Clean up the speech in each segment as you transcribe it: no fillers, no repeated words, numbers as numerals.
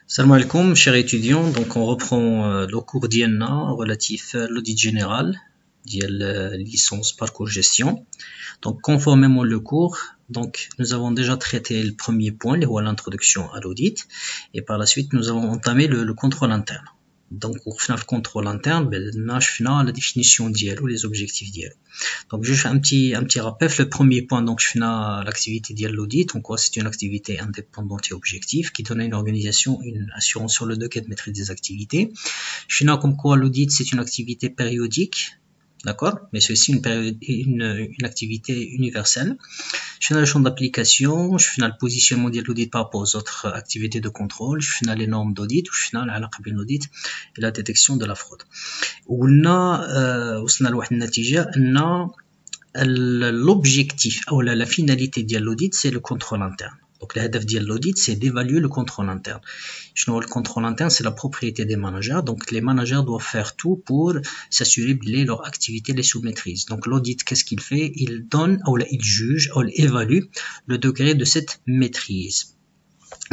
Salam alaikum, chers étudiants. Donc, on reprend le cours d'INA relatif à l'audit général, licence parcours gestion. Donc, conformément le cours, donc, nous avons déjà traité le premier point, l'introduction à l'audit, et par la suite, nous avons entamé le contrôle interne. Donc, pour faire le contrôle interne, on a la définition d'ILO, les objectifs d'ILO. Donc, je fais un petit rappel. Le premier point, donc, je fais l'activité d'audit. En quoi c'est une activité indépendante et objective qui donne à une organisation une assurance sur le degré de maîtrise des activités. Je fais comme quoi l'audit, c'est une activité périodique. D'accord? Mais c'est aussi une activité universelle. Je fais le champ d'application, je fais le positionnement de l'audit par rapport aux autres activités de contrôle, je fais les normes d'audit, je fais l'audit et la détection de la fraude. وصلنا لواحد النتيجة أن l'objectif ou la finalité de l'audit, c'est le contrôle interne. Donc, l'objectif de l'audit, c'est d'évaluer le contrôle interne. Le contrôle interne, c'est la propriété des managers. Donc, les managers doivent faire tout pour s'assurer que leur activité les sous maîtrise. Donc, l'audit, qu'est-ce qu'il fait? Il donne, ou il juge, ou il évalue le degré de cette maîtrise.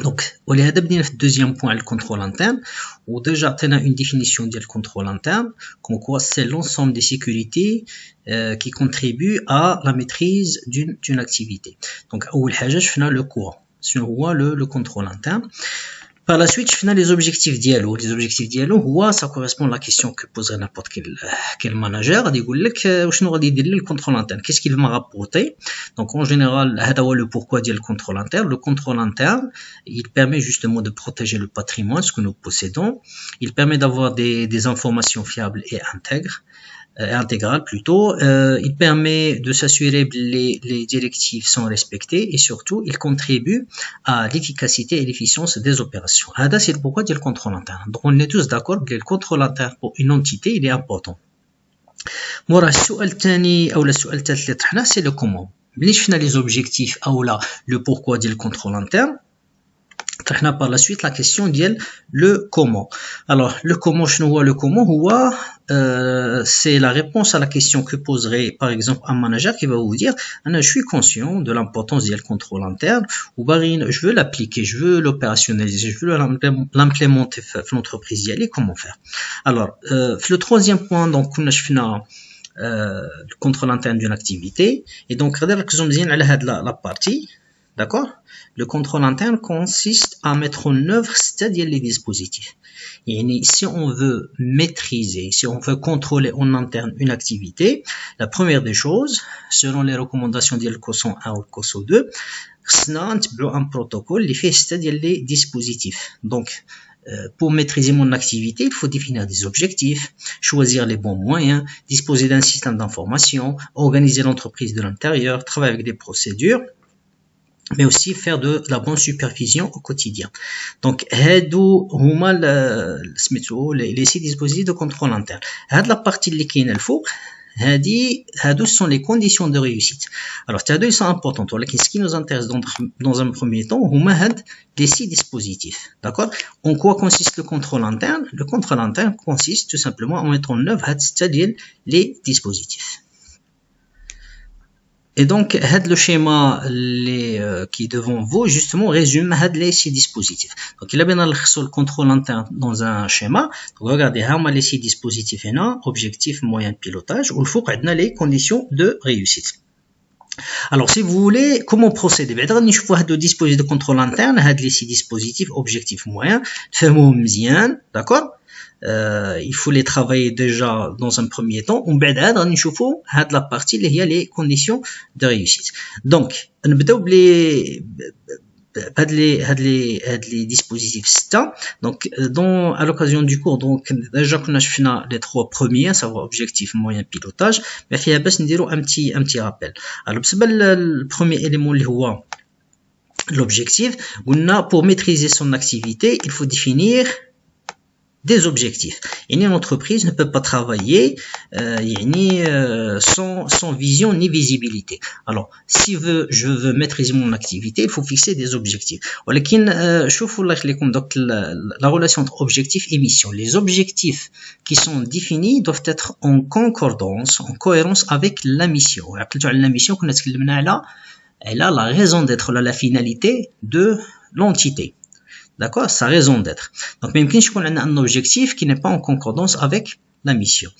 Donc, on a le deuxième point, le contrôle interne. Ou déjà, on a une définition du contrôle interne, comme quoi c'est l'ensemble des sécurités qui contribuent à la maîtrise d'une activité. Donc, je fais le courant, sur le contrôle interne. Par la suite, je fais les objectifs d'ILO. Les objectifs d'ILO, ça correspond à la question que poserait n'importe quel manager. Il dit le contrôle interne. Qu'est-ce qu'il m'a rapporté? Donc, en général, le pourquoi dit le contrôle interne. Le contrôle interne, il permet justement de protéger le patrimoine, ce que nous possédons. Il permet d'avoir des informations fiables et intégrales plutôt. Il permet de s'assurer que les directives sont respectées et surtout, il contribue à l'efficacité et l'efficience des opérations. C'est pourquoi dit le contrôle interne. Donc, on est tous d'accord que le contrôle interne pour une entité, il est important. مورا السؤال الثاني او السؤال الثالث اللي طرحناه سي لو كومون. ملي شفنا لي زوبجيكتيف او لا لو بوركوا ديال الكونترول انترن طرحنا par la suite la question ديال le comment. Alors le comment, le comment c'est la réponse à la question que poserait par exemple un manager qui va vous dire je suis conscient de l'importance du contrôle interne ou je veux l'appliquer, je veux l'opérationnaliser, je veux l'implémenter dans l'entreprise. Comment faire? Alors le troisième point, donc on a le contrôle interne d'une activité et donc la partie. D'accord? Le contrôle interne consiste à mettre en œuvre, c'est-à-dire les dispositifs. Et si on veut maîtriser, si on veut contrôler en interne une activité, la première des choses, selon les recommandations du COSO 1 ou COSO 2, c'est un protocole, c'est-à-dire les dispositifs. Donc, pour maîtriser mon activité, il faut définir des objectifs, choisir les bons moyens, disposer d'un système d'information, organiser l'entreprise de l'intérieur, travailler avec des procédures, mais aussi faire de la bonne supervision au quotidien. Donc, les 6 dispositifs de contrôle interne. La partie qui est الفوق, هادو sont les conditions de réussite. Alors, ils sont importantes. Ce qui nous intéresse dans un premier temps, les 6 dispositifs. D'accord? En quoi consiste le contrôle interne? Le contrôle interne consiste tout simplement à mettre en œuvre, c'est-à-dire les dispositifs. Et donc, le schéma qui est devant vous, justement, résume les 6 dispositifs. Donc, il a bien le contrôle interne dans un schéma. Donc, regardez, les 6 dispositifs, objectif, moyen, pilotage, où il faut qu'on ait les conditions de réussite. Alors, si vous voulez, comment procéder? Je vois deux dispositifs de contrôle interne, les 6 dispositifs, objectif, moyen, d'accord? Il faut les travailler déjà dans un premier temps. On va la partie il y a les conditions de réussite. Donc, on va les dispositifs. Donc, à l'occasion du cours, donc déjà qu'on a fait les 3 premiers, à savoir objectif, moyen, pilotage, mais il y a un petit rappel. Alors, le premier élément l'objectif. Pour maîtriser son activité, il faut définir des objectifs. Une entreprise ne peut pas travailler sans vision ni visibilité. Alors, si je veux maîtriser mon activité, il faut fixer des objectifs. Donc, la relation entre objectif et mission. Les objectifs qui sont définis doivent être en concordance, en cohérence avec la mission. La mission, elle a la raison d'être, la finalité de l'entité. d'accord, sa raison d'être. Donc même qu'il y ait un objectif qui n'est pas en concordance avec la mission.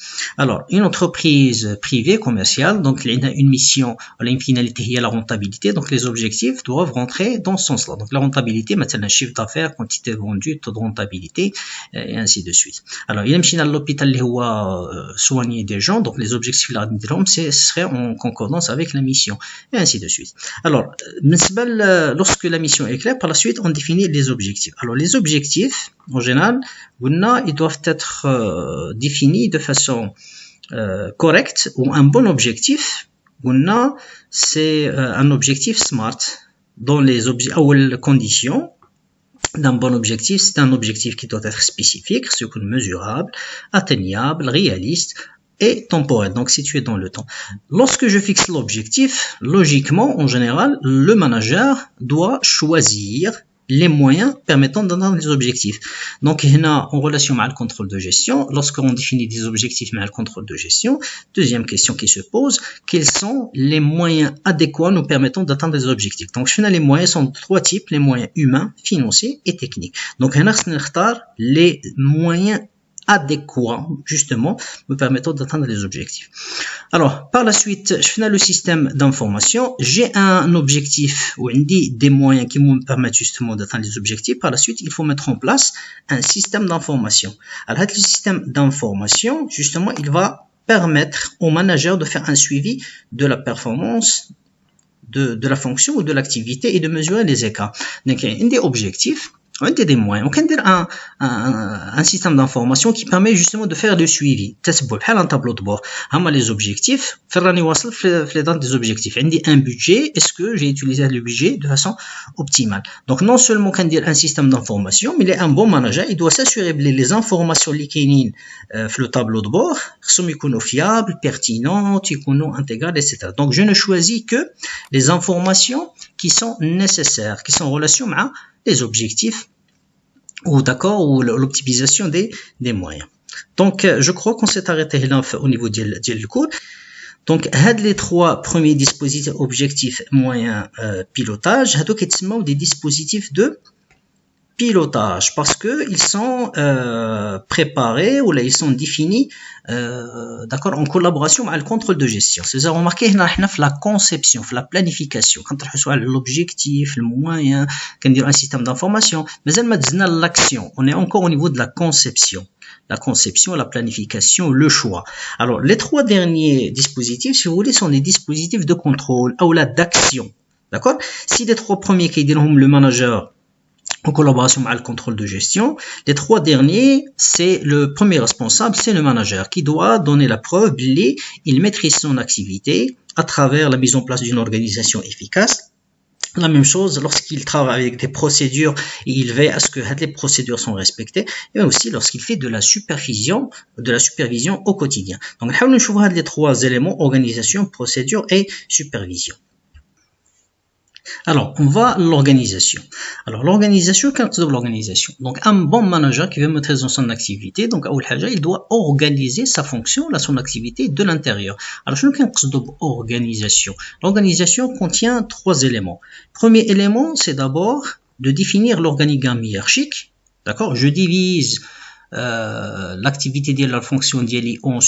Alors, une entreprise privée, commerciale, donc elle a une mission, elle a une finalité, il y a la rentabilité, donc les objectifs doivent rentrer dans ce sens-là. Donc la rentabilité, maintenant, chiffre d'affaires, quantité vendue, taux de rentabilité, et ainsi de suite. Alors, il y a à l'hôpital qui soigner des gens, donc les objectifs là, ce serait en concordance avec la mission, et ainsi de suite. Alors, lorsque la mission est claire, par la suite, on définit les objectifs. Alors, les objectifs, en général, ils doivent être définis de façon correcte, ou un bon objectif. C'est un objectif SMART dans les conditions d'un bon objectif. C'est un objectif qui doit être spécifique, mesurable, atteignable, réaliste et temporel, donc situé dans le temps. Lorsque je fixe l'objectif, logiquement, en général, le manager doit choisir les moyens permettant d'atteindre les objectifs. Donc, en relation avec le contrôle de gestion, lorsqu'on définit des objectifs avec le contrôle de gestion, deuxième question qui se pose, quels sont les moyens adéquats nous permettant d'atteindre les objectifs? Donc, les moyens sont de trois types, les moyens humains, financiers et techniques. Donc, on a les moyens adéquats, justement, me permettant d'atteindre les objectifs. Alors, par la suite, je fais le système d'information. J'ai un objectif ou des moyens qui me permettent justement d'atteindre les objectifs. Par la suite, il faut mettre en place un système d'information. Alors, le système d'information, justement, il va permettre au manager de faire un suivi de la performance de la fonction ou de l'activité et de mesurer les écarts. Donc, il y a des objectifs. des moyens. On peut dire un système d'information qui permet justement de faire le suivi. بحال un tableau de bord. Les objectifs. Ferrani واصل في les des objectifs. On dit un budget. Est-ce que j'ai utilisé le budget de façon optimale? Donc non seulement on peut dire un système d'information, mais il est un bon manager. Il doit s'assurer que les informations qui sont le tableau de bord sont fiables, pertinentes, intégrales, etc. Donc je ne choisis que les informations qui sont nécessaires, qui sont en relation avec les objectifs ou d'accord ou l'optimisation des moyens. Donc je crois qu'on s'est arrêté là au niveau du cours. Donc les trois premiers dispositifs objectifs, moyens, pilotage, des dispositifs de pilotage parce que ils sont préparés ou là ils sont définis d'accord en collaboration avec le contrôle de gestion. C'est ça remarqué là la conception, la planification quand on reçoit l'objectif, le moyen, quand dire un système d'information, mais elle m'a l'action. On est encore au niveau de la conception. La conception, la planification, le choix. Alors, les trois derniers dispositifs, si vous voulez, sont les dispositifs de contrôle ou d'action. D'accord? Si les trois premiers qui diront le manager en collaboration avec le contrôle de gestion, les trois derniers, c'est le premier responsable, c'est le manager qui doit donner la preuve qu'il maîtrise son activité à travers la mise en place d'une organisation efficace. La même chose lorsqu'il travaille avec des procédures, il veille à ce que les procédures sont respectées, et aussi lorsqu'il fait de la supervision au quotidien. Donc, nous allons les trois éléments, organisation, procédure et supervision. Alors, on va à l'organisation. Alors, l'organisation, qu'est-ce que l'organisation? Donc, un bon manager qui veut maîtriser son activité, donc, il doit organiser sa fonction, son activité de l'intérieur. Alors, qu'est-ce que l'organisation? L'organisation contient trois éléments. Premier élément, c'est d'abord de définir l'organigramme hiérarchique. D'accord? Je divise l'activité de la fonction en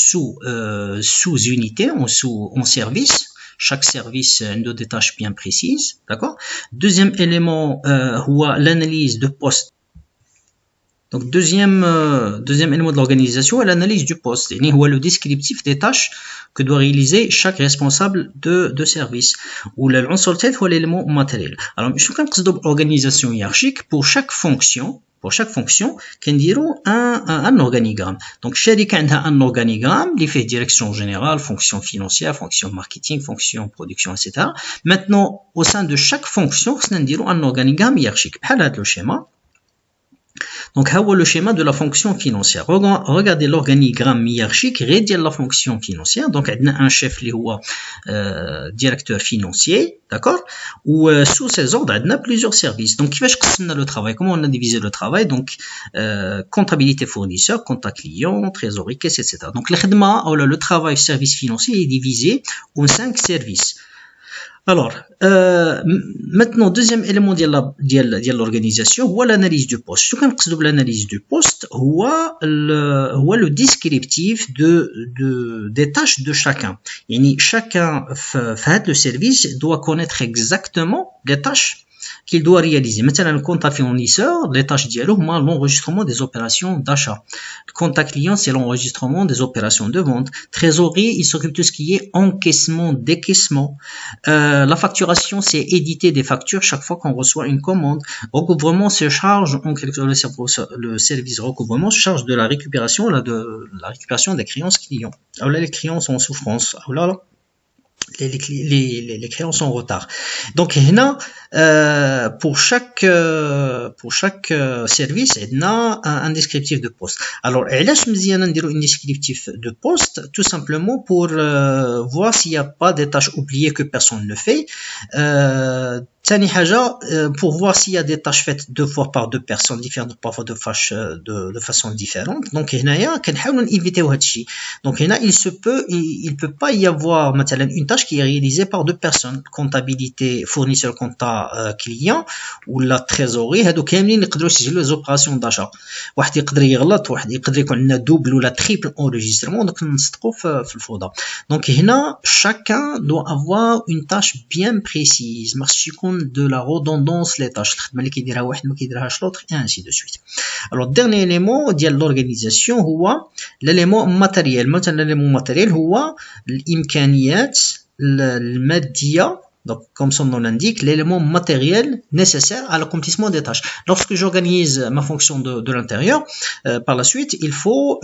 sous-unités, en services. Chaque service a des tâches bien précises, d'accord? Deuxième élément, l'analyse de poste. Donc, deuxième élément de l'organisation est l'analyse du poste. C'est le descriptif des tâches que doit réaliser chaque responsable de service. Ou l'élément matériel. Alors, je suis organisation hiérarchique pour chaque fonction. Qu'on dirait un organigramme. Donc, chaque a un organigramme qui fait direction générale, fonction financière, fonction marketing, fonction production, etc. Maintenant, au sein de chaque fonction, on dirait un organigramme hiérarchique. Le schéma. Donc, le schéma de la fonction financière. Regardez l'organigramme hiérarchique, rédiger la fonction financière. Donc, on a un chef qui est directeur financier, d'accord? Ou sous ses ordres, on a plusieurs services. Donc, le travail. Comment on a divisé le travail? Donc, comptabilité fournisseur, compta client, trésorerie, caisse, etc. Donc, le travail service financier est divisé en 5 services. Alors, maintenant, deuxième élément de l'organisation, هو l'analyse du poste. شو كنقصدوا بالanalyse du poste هو le descriptif des tâches de chacun. يعني chacun في هذا le service doit connaître exactement les tâches qu'il doit réaliser. Maintenant, le contact fournisseur, les tâches dialogue, l'enregistrement des opérations d'achat. Le contact client, c'est l'enregistrement des opérations de vente. Trésorerie, il s'occupe de ce qui est encaissement, décaissement. La facturation, c'est éditer des factures chaque fois qu'on reçoit une commande. Recouvrement se charge, le service recouvrement se charge de la récupération, des créances clients. Alors là, les clients sont en souffrance. Alors là, les créances sont en retard. Donc هنا pour chaque service on a un descriptif de poste. Alors علاش مزيان نديرو un descriptif de poste? Tout simplement pour voir s'il n'y a pas des tâches oubliées que personne ne fait. ثاني حاجة pour voir s'il y a des tâches faites deux fois par deux personnes différentes, parfois de façon différente. Donc هنايا كنحاولوا نيفيتيو هذا الشيء. Donc هنا il peut pas y avoir مثلا une tâche qui est réalisée par deux personnes. Comptabilité fournisseur, compta client ou la trésorerie, هادو كاملين يقدروا يسجلوا les opérations d'achat. واحد يقدر يغلط، واحد يقدر يكون عندنا double ولا triple enregistrement، donc نصدقوا في الفوضى. Donc هنا chacun doit avoir une tâche bien précise. ماخصش يكون de la redondance les tâches. الخدمة اللي كيديرها واحد ما كيديرهاش l'autre et ainsi de suite. Alors dernier élément ديال l'organisation هو l'élément matériel. مثلا l'élément matériel هو الإمكانيات المادية. Donc, comme son nom l'indique, l'élément matériel nécessaire à l'accomplissement des tâches. Lorsque j'organise ma fonction de l'intérieur, par la suite, il faut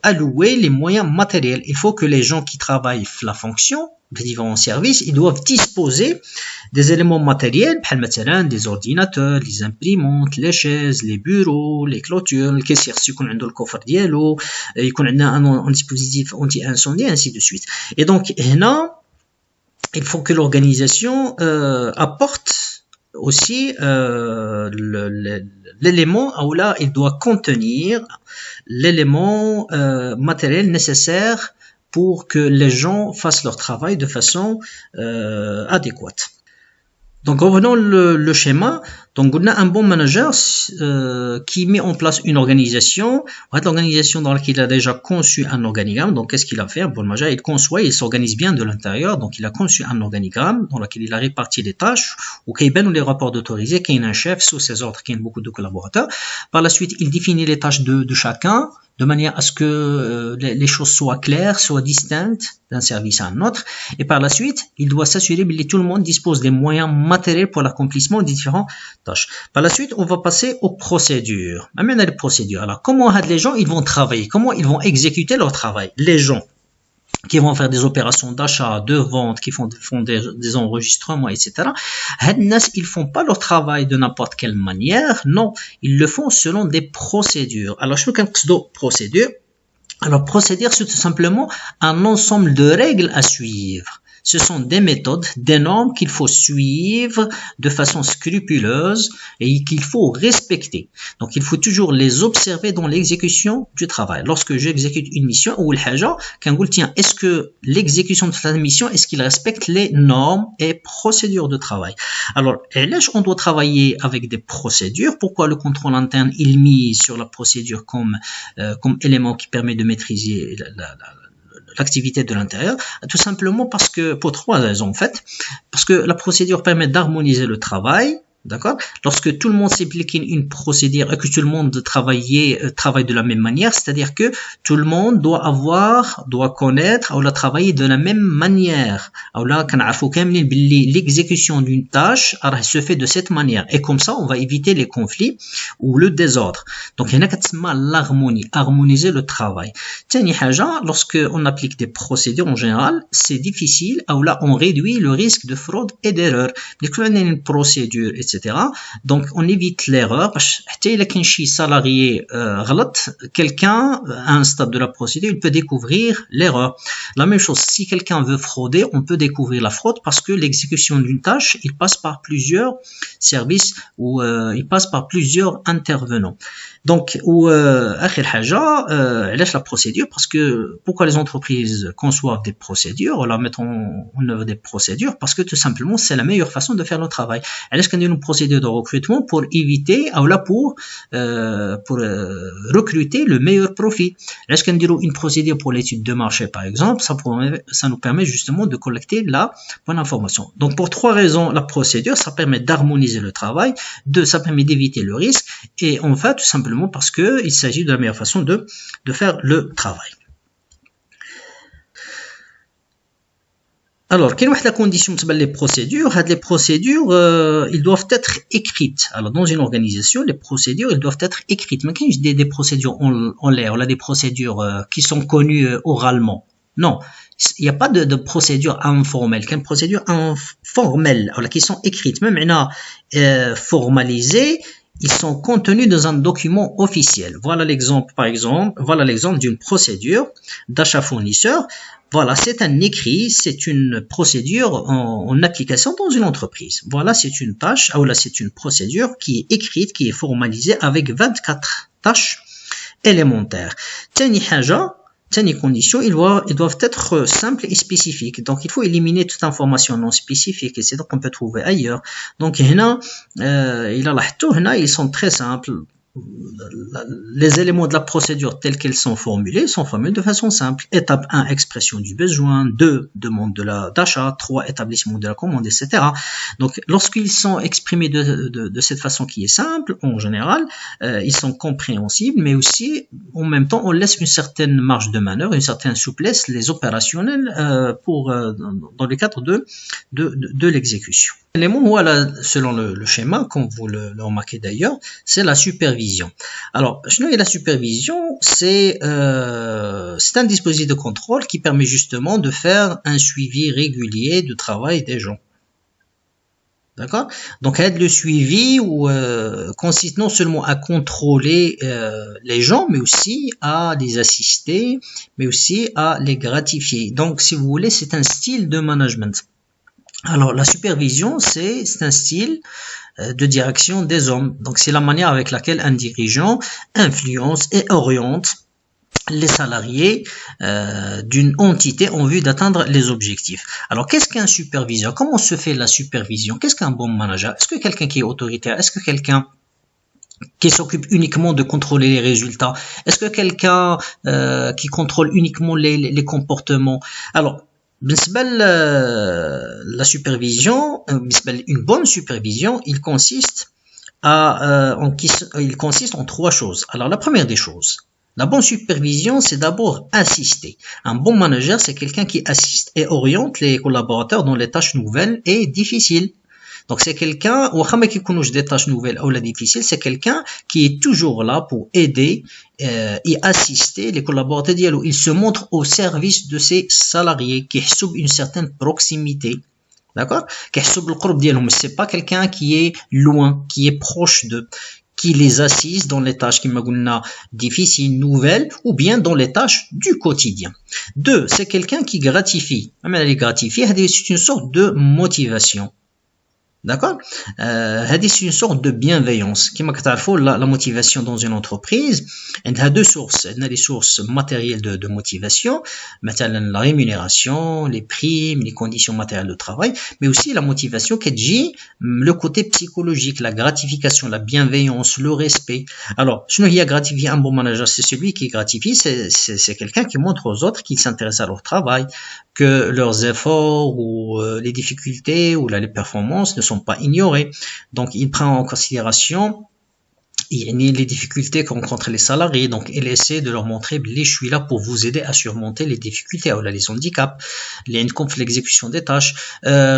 allouer les moyens matériels. Il faut que les gens qui travaillent la fonction, les différents services, ils doivent disposer des éléments matériels, des ordinateurs, les imprimantes, les chaises, les bureaux, les clôtures, le caissier, si on a le coffre dialogue, il y a un dispositif anti-incendie, ainsi de suite. Et donc, il faut que l'organisation apporte aussi l'élément où là il doit contenir l'élément matériel nécessaire pour que les gens fassent leur travail de façon adéquate. Donc revenons le schéma. Donc on a un bon manager qui met en place une organisation. L'organisation dans laquelle il a déjà conçu un organigramme. Donc qu'est-ce qu'il a fait? Un bon manager, il conçoit, il s'organise bien de l'intérieur. Donc il a conçu un organigramme dans lequel il a réparti les tâches, ou les rapports d'autorisés, qu'il y a un chef sous ses ordres, qu'il y a beaucoup de collaborateurs. Par la suite, il définit les tâches de chacun, de manière à ce que les choses soient claires, soient distinctes d'un service à un autre. Et par la suite, il doit s'assurer que tout le monde dispose des moyens matériels pour l'accomplissement des différentes tâches. Par la suite, on va passer aux procédures. Maintenant, les procédures. Alors, comment les gens ils vont travailler? Comment ils vont exécuter leur travail? Les gens qui vont faire des opérations d'achat, de vente, qui font des enregistrements, etc. Ils font pas leur travail de n'importe quelle manière. Non, ils le font selon des procédures. Alors, je veux qu'un procédure. Alors, procédure, c'est tout simplement un ensemble de règles à suivre. Ce sont des méthodes, des normes qu'il faut suivre de façon scrupuleuse et qu'il faut respecter. Donc, il faut toujours les observer dans l'exécution du travail. Lorsque j'exécute une mission, ou tiens, est-ce que l'exécution de cette mission, est-ce qu'il respecte les normes et procédures de travail? Alors, on doit travailler avec des procédures. Pourquoi le contrôle interne, il mise sur la procédure comme élément qui permet de maîtriser l'activité de l'intérieur? Tout simplement parce que, pour trois raisons en fait, parce que la procédure permet d'harmoniser le travail, d'accord? Lorsque tout le monde s'implique une procédure et que tout le monde travaille de la même manière, c'est-à-dire que tout le monde doit connaître ou la travailler de la même manière. L'exécution d'une tâche se fait de cette manière et comme ça on va éviter les conflits ou le désordre. Donc il y a l'harmonie, harmoniser le travail. Lorsque on applique des procédures en général, c'est difficile, ou là on réduit le risque de fraude et d'erreur. Dès qu'on a une procédure, etc., etc. Donc, on évite l'erreur. حتى إلا كاين شي salarié غلط, quelqu'un à un stade de la procédure, il peut découvrir l'erreur. La même chose, si quelqu'un veut frauder, on peut découvrir la fraude parce que l'exécution d'une tâche, il passe par plusieurs services ou il passe par plusieurs intervenants. Donc, آخر حاجة, علاش la procédure? Parce que pourquoi les entreprises conçoivent des procédures ou la mettent en œuvre des procédures? Parce que tout simplement, c'est la meilleure façon de faire le travail. علاش كنديروا une procédure de recrutement? Pour éviter ou là pour recruter le meilleur profit. علاش كنديروا une procédure pour l'étude de marché par exemple? Ça nous permet justement de collecter la bonne information. Donc pour trois raisons, la procédure, ça permet d'harmoniser le travail. Deux, ça permet d'éviter le risque. Et enfin, tout simplement parce que il s'agit de la meilleure façon de faire le travail. Alors, quelle est la condition pour les procédures? Les procédures, ils doivent être écrites. Alors, dans une organisation, les procédures, ils doivent être écrites. Mais quand je dis des procédures en l'air, on a des procédures qui sont connues oralement. Non, il n'y a pas de procédure informelle. Qu'une procédure informelle, alors, qui sont écrites, même formalisées, ils sont contenus dans un document officiel. Voilà l'exemple d'une procédure d'achat fournisseur. Voilà, c'est un écrit, c'est une procédure en application dans une entreprise. Voilà, c'est une tâche, ou là, c'est une procédure qui est écrite, qui est formalisée avec 24 tâches élémentaires. Tani condition, ils doivent être simples et spécifiques. Donc, il faut éliminer toute information non spécifique et c'est donc qu'on peut trouver ailleurs. Donc, ils sont très simples. Les éléments de la procédure tels qu'elles sont formulés de façon simple. Étape 1, expression du besoin. 2, demande d'achat. 3, établissement de la commande, etc. Donc, lorsqu'ils sont exprimés de cette façon qui est simple, en général, ils sont compréhensibles, mais aussi, en même temps, on laisse une certaine marge de manœuvre, une certaine souplesse, les opérationnels, dans le cadre de l'exécution. L'élément, voilà, selon le schéma, comme vous le remarquez d'ailleurs, c'est la supervision. Alors, la supervision, c'est un dispositif de contrôle qui permet justement de faire un suivi régulier du travail des gens. D'accord? Donc, le suivi consiste non seulement à contrôler les gens, mais aussi à les assister, mais aussi à les gratifier. Donc, si vous voulez, c'est un style de management. Alors, la supervision, c'est un style de direction des hommes. Donc, c'est la manière avec laquelle un dirigeant influence et oriente les salariés d'une entité en vue d'atteindre les objectifs. Alors, qu'est-ce qu'un superviseur? Comment se fait la supervision? Qu'est-ce qu'un bon manager? Est-ce que quelqu'un qui est autoritaire? Est-ce que quelqu'un qui s'occupe uniquement de contrôler les résultats? Est-ce que quelqu'un qui contrôle uniquement les comportements? Alors, la supervision, une bonne supervision, il consiste en trois choses. Alors, la première des choses, la bonne supervision, c'est d'abord assister. Un bon manager, c'est quelqu'un qui assiste et oriente les collaborateurs dans les tâches nouvelles et difficiles. Donc, c'est quelqu'un, ou qui connaît des tâches nouvelles ou difficiles, c'est quelqu'un qui est toujours là pour aider et assister les collaborateurs. Il se montre au service de ses salariés, qui ont une certaine proximité. D'accord? C'est pas quelqu'un qui est loin, qui est proche d'eux, qui les assiste dans les tâches qui difficiles, nouvelles, ou bien dans les tâches du quotidien. Deux, c'est quelqu'un qui gratifie. C'est une sorte de motivation. D'accord? C'est une sorte de bienveillance. La motivation dans une entreprise, elle a deux sources. Elle a les sources matérielles de motivation, la rémunération, les primes, les conditions matérielles de travail, mais aussi la motivation qui est le côté psychologique, la gratification, la bienveillance, le respect. Alors, si il y a gratifié un bon manager, c'est celui qui gratifie, c'est quelqu'un qui montre aux autres qu'il s'intéresse à leur travail, que leurs efforts ou les difficultés ou les performances ne sont pas ignorées. Donc, il prend en considération les difficultés que rencontrent les salariés, donc il essaie de leur montrer je suis là pour vous aider à surmonter les difficultés ou les handicaps, l'exécution des tâches.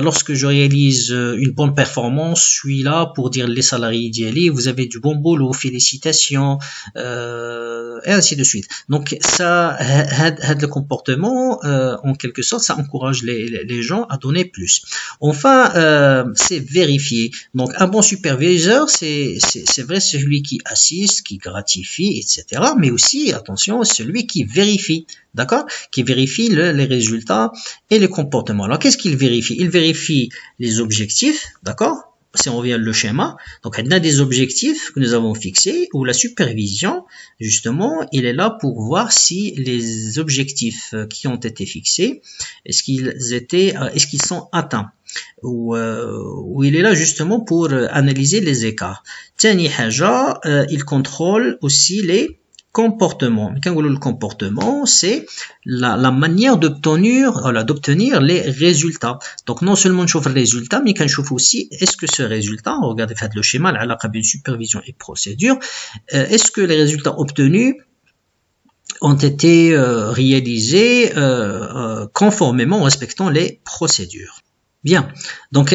Lorsque je réalise une bonne performance, je suis là pour dire les salariés d'y vous avez du bon boulot, félicitations, et ainsi de suite. Donc ça, le comportement, en quelque sorte, ça encourage les gens à donner plus. Enfin, c'est vérifier. Donc un bon superviseur, c'est vrai, c'est celui qui assiste, qui gratifie, etc. Mais aussi, attention, celui qui vérifie, d'accord, qui vérifie les résultats et les comportements. Alors qu'est-ce qu'il vérifie? Il vérifie les objectifs, d'accord. Si on revient le schéma, donc il y a des objectifs que nous avons fixés, où la supervision, justement, il est là pour voir si les objectifs qui ont été fixés, est-ce qu'ils sont atteints, ou il est là justement pour analyser les écarts. Tani haja, il contrôle aussi les comportement. Quand le comportement, c'est la manière d'obtenir les résultats. Donc non seulement on chauffe le résultat, mais qu'on chauffe aussi est-ce que ce résultat, regardez le schéma, la supervision et procédure, est-ce que les résultats obtenus ont été réalisés conformément en respectant les procédures. Bien, donc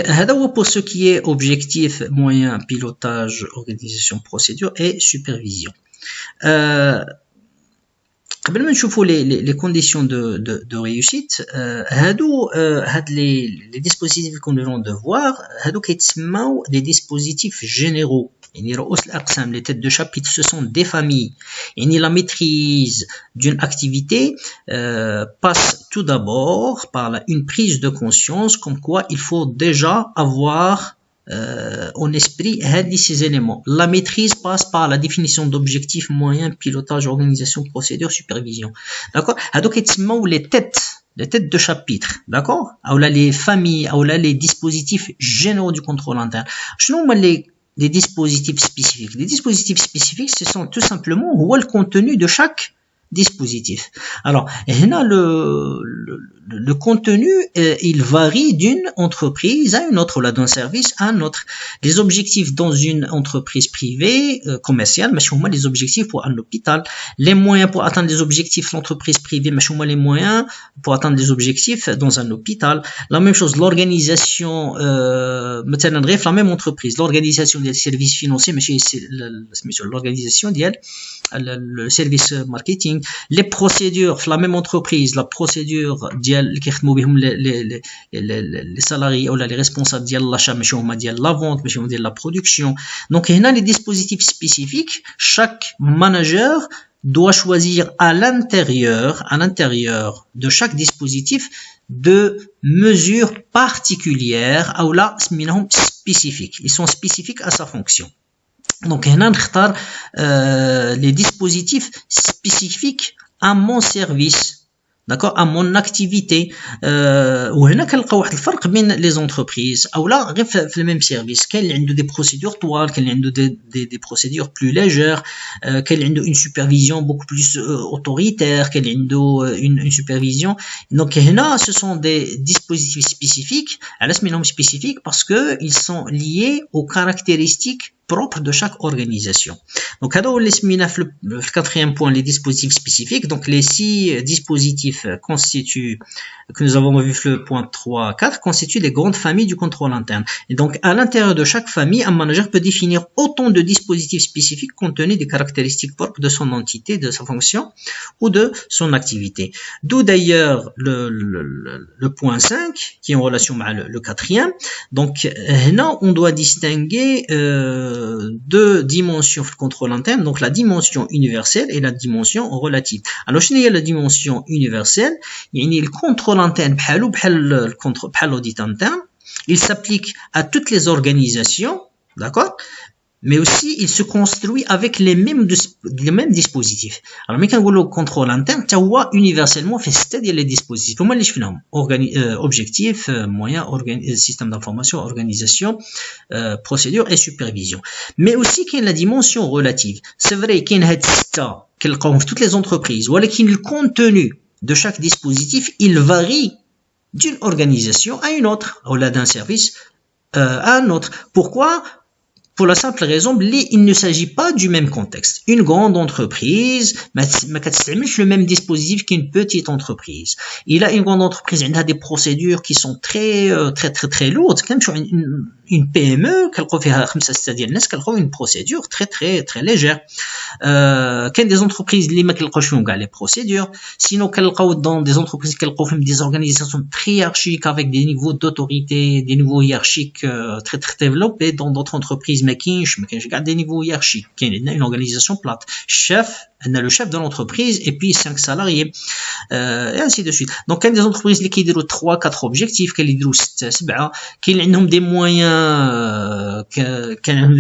pour ce qui est objectif, moyen, pilotage, organisation, procédure et supervision. قبل ما نشوفوا les conditions de réussite, les dispositifs qu'on vient de voir, هادو كيتسموا des dispositifs généraux. يعني رؤوس الأقسام, les têtes de chapitre, ce sont des familles. يعني la maîtrise d'une activité passe tout d'abord par une prise de conscience comme quoi il faut déjà avoir en esprit ces éléments. La maîtrise passe par la définition d'objectifs, moyens, pilotage, organisation, procédure, supervision. D'accord? Donc, les têtes de chapitre, d'accord? Ou là, les familles, ou là, les dispositifs généraux du contrôle interne. Les dispositifs spécifiques. Les dispositifs spécifiques, ce sont tout simplement le contenu de chaque dispositif. Alors, le contenu, il varie d'une entreprise à une autre, là, d'un service à un autre. Les objectifs dans une entreprise privée, commerciale, mais les objectifs pour un hôpital. Les moyens pour atteindre les objectifs de l'entreprise privée, mais les moyens pour atteindre les objectifs dans un hôpital. La même chose, l'organisation, la même entreprise, l'organisation des services financiers, mais l'organisation le service marketing, les procédures, la même entreprise, la procédure les salariés ou les responsables de l'achat, de la vente, de la production. Donc, il y a les dispositifs spécifiques. Chaque manager doit choisir à l'intérieur de chaque dispositif de mesures particulières ou là spécifiques. Ils sont spécifiques à sa fonction. Donc, on a les dispositifs spécifiques à mon service, d'accord, à mon activité. وهنا كنلقاو واحد الفرق بين les entreprises او لا غير في le même service. كاين اللي عنده des procédures طوال, كاين اللي عنده des procédures plus légères, كاين اللي عنده une supervision beaucoup plus autoritaire, كاين اللي عنده une supervision. Donc هنا ce sont des dispositifs spécifiques. علاش سميناهم spécifiques? Parce que ils sont liés aux caractéristiques propre de chaque organisation. Donc, le quatrième point, les dispositifs spécifiques. Donc, les 6 dispositifs constituent, que nous avons vu le point 3, 4, constituent des grandes familles du contrôle interne. Et donc, à l'intérieur de chaque famille, un manager peut définir autant de dispositifs spécifiques compte tenu des caractéristiques propres de son entité, de sa fonction ou de son activité. D'où d'ailleurs le point 5, qui est en relation avec le quatrième. Donc, là, on doit distinguer deux dimensions de contrôle interne, donc la dimension universelle et la dimension relative. Alors, je la dimension universelle, le contrôle interne, بحال l'audit interne, il s'applique à toutes les organisations, d'accord? Mais aussi il se construit avec les mêmes dispositifs. Alors mais quand on le contrôle interne, tu vois universellement fait c'est-à-dire les dispositifs. Comment les finalement objectifs, moyens, système d'information, organisation, procédure et supervision. Mais aussi qu'il y a la dimension relative. C'est vrai qu'il y a toutes les entreprises, ou alors le contenu de chaque dispositif, il varie d'une organisation à une autre, ou là d'un service à un autre. Pourquoi? pour la simple raison il ne s'agit pas du même contexte. Une grande entreprise ما كتستعملش le même dispositif qu'une petite entreprise. Il a une grande entreprise, elle a des procédures qui sont très lourdes. Une PME كنلقاو فيها 5-6 ديال الناس كنلقاو une procédure très légère. كاين des entreprises اللي ما كنلقاوش فيهم كاع les procédures. Sinon كنلقاو dans des entreprises كنلقاو فيهم des organisations très hiérarchiques avec des niveaux d'autorité, des niveaux hiérarchiques très développés. Dans d'autres entreprises ما كاينش كاع des niveaux hiérarchiques. كاين une organisation plate. le chef de l'entreprise et puis 5 salariés et ainsi de suite. Donc كاين des entreprises اللي كيديروا 3-4 objectifs كاين اللي يديروا 6-7 كاين اللي عندهم des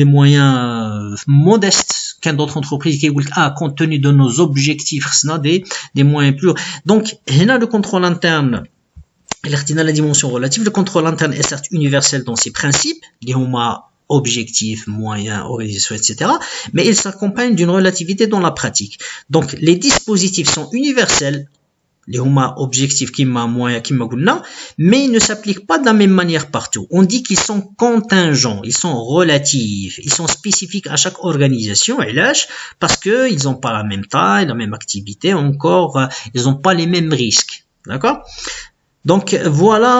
moyens modestes. كاين d'autres entreprises qui يقول لك compte tenu de nos objectifs خصنا des moyens plus. Donc هنا le contrôle interne الاختنا la dimension relative. Le contrôle interne est certes universel dans ses principes اللي هما objectifs, moyens, organisation, etc. Mais il s'accompagne d'une relativité dans la pratique. Donc, les dispositifs sont universels, les objectifs mais ils ne s'appliquent pas de la même manière partout. On dit qu'ils sont contingents, ils sont relatifs, ils sont spécifiques à chaque organisation, parce qu'ils n'ont pas la même taille, la même activité, encore, ils n'ont pas les mêmes risques. D'accord? Donc, voilà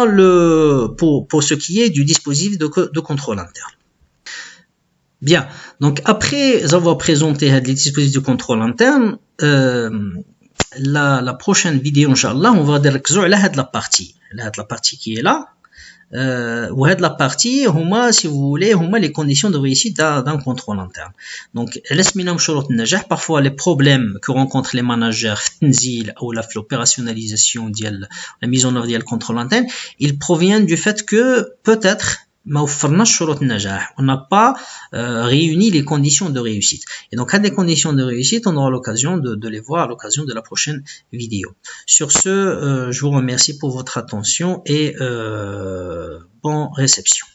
pour ce qui est du dispositif de contrôle interne. Bien, donc après avoir présenté les dispositifs de contrôle interne, la prochaine vidéo, Inch'Allah, on va dérecter la partie qui est là. La partie, si vous voulez, les conditions de réussite d'un contrôle interne. Donc, parfois les problèmes que rencontrent les managers ou l'opérationnalisation, la mise en œuvre du contrôle interne, ils proviennent du fait que peut-être on n'a pas réuni les conditions de réussite. Et donc, à des conditions de réussite, on aura l'occasion de les voir à l'occasion de la prochaine vidéo. Sur ce, je vous remercie pour votre attention et bonne réception.